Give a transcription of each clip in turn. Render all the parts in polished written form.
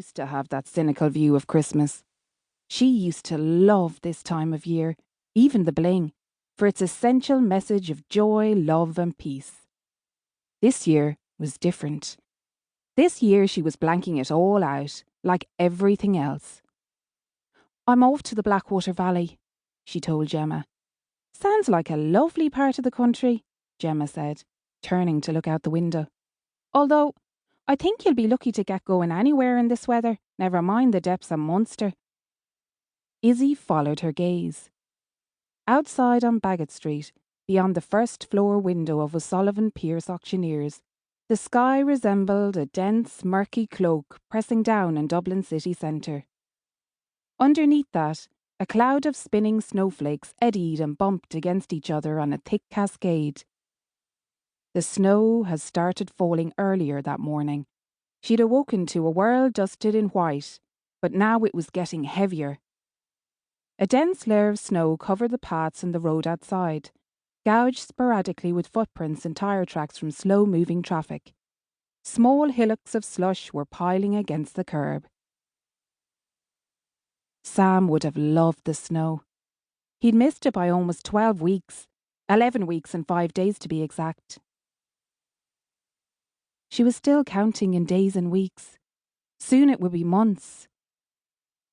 used to have that cynical view of Christmas. She used to love this time of year, even the bling, for its essential message of joy, love and peace. This year was different. This year she was blanking it all out, like everything else. "I'm off to the Blackwater Valley," she told Gemma. "Sounds like a lovely part of the country," Gemma said, turning to look out the window. "Although, I think you'll be lucky to get going anywhere in this weather, never mind the depths of Munster." Izzie followed her gaze. Outside on Bagot Street, beyond the first floor window of O'Sullivan Pierce Auctioneers, the sky resembled a dense, murky cloak pressing down on Dublin city centre. Underneath that, a cloud of spinning snowflakes eddied and bumped against each other on a thick cascade. The snow had started falling earlier that morning. She'd awoken to a world dusted in white, but now it was getting heavier. A dense layer of snow covered the paths and the road outside, gouged sporadically with footprints and tyre tracks from slow-moving traffic. Small hillocks of slush were piling against the curb. Sam would have loved the snow. He'd missed it by almost 12 weeks, 11 weeks and 5 days to be exact. She was still counting in days and weeks. Soon it would be months.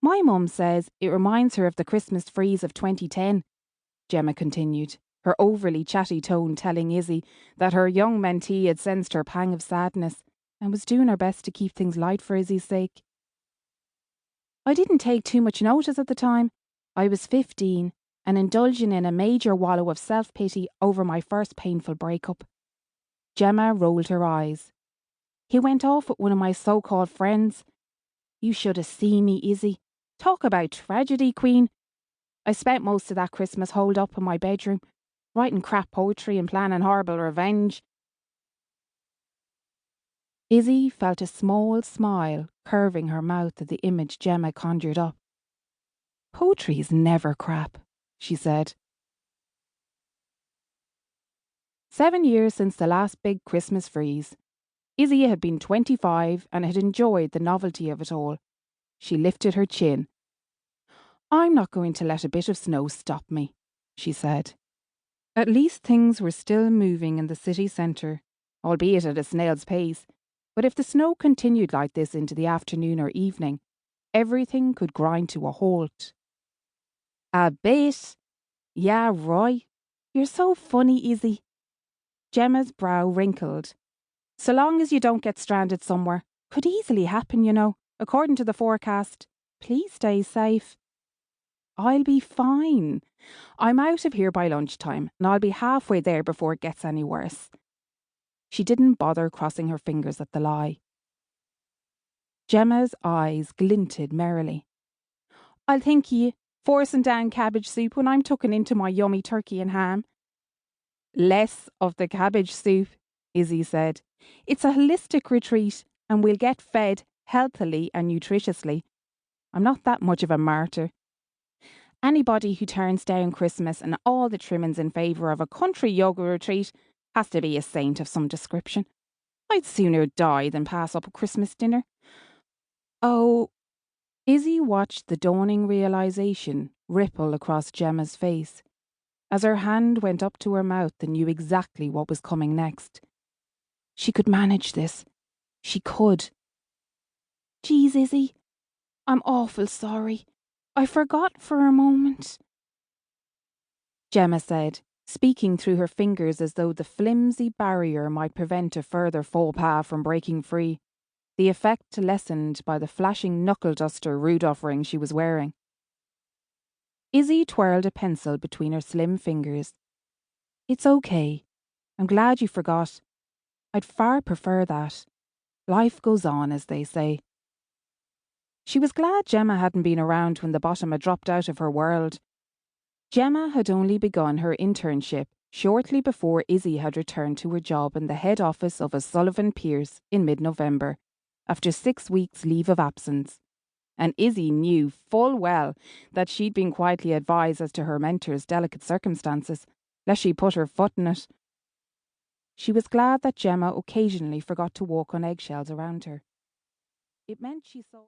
"My mum says it reminds her of the Christmas freeze of 2010, Gemma continued, her overly chatty tone telling Izzie that her young mentee had sensed her pang of sadness and was doing her best to keep things light for Izzie's sake. "I didn't take too much notice at the time. I was 15 and indulging in a major wallow of self-pity over my first painful breakup." Gemma rolled her eyes. "He went off with one of my so-called friends. You should have seen me, Izzie. Talk about tragedy queen. I spent most of that Christmas holed up in my bedroom, writing crap poetry and planning horrible revenge." Izzie felt a small smile curving her mouth at the image Gemma conjured up. "Poetry is never crap," she said. 7 years since the last big Christmas freeze. Izzie had been 25 and had enjoyed the novelty of it all. She lifted her chin. "I'm not going to let a bit of snow stop me," she said. At least things were still moving in the city centre, albeit at a snail's pace. But if the snow continued like this into the afternoon or evening, everything could grind to a halt. "A bit? Yeah, right. You're so funny, Izzie." Gemma's brow wrinkled. "So long as you don't get stranded somewhere. Could easily happen, you know, according to the forecast. Please stay safe." "I'll be fine. I'm out of here by lunchtime, and I'll be halfway there before it gets any worse." She didn't bother crossing her fingers at the lie. Gemma's eyes glinted merrily. "I'll think of ye, forcing down cabbage soup when I'm tucking into my yummy turkey and ham." "Less of the cabbage soup," Izzie said. "It's a holistic retreat, and we'll get fed healthily and nutritiously. I'm not that much of a martyr. Anybody who turns down Christmas and all the trimmings in favour of a country yoga retreat has to be a saint of some description. I'd sooner die than pass up a Christmas dinner." "Oh," Izzie watched the dawning realisation ripple across Gemma's face. As her hand went up to her mouth and knew exactly what was coming next. She could manage this. She could. "Geez, Izzie, I'm awful sorry. I forgot for a moment," Gemma said, speaking through her fingers as though the flimsy barrier might prevent a further faux pas from breaking free, the effect lessened by the flashing knuckle-duster Rudolph ring she was wearing. Izzie twirled a pencil between her slim fingers. "It's okay. I'm glad you forgot. I'd far prefer that. Life goes on, as they say." She was glad Gemma hadn't been around when the bottom had dropped out of her world. Gemma had only begun her internship shortly before Izzie had returned to her job in the head office of O'Sullivan Pierce in mid-November, after 6 weeks' leave of absence. And Izzie knew full well that she'd been quietly advised as to her mentor's delicate circumstances, lest she put her foot in it. She was glad that Gemma occasionally forgot to walk on eggshells around her. It meant she saw...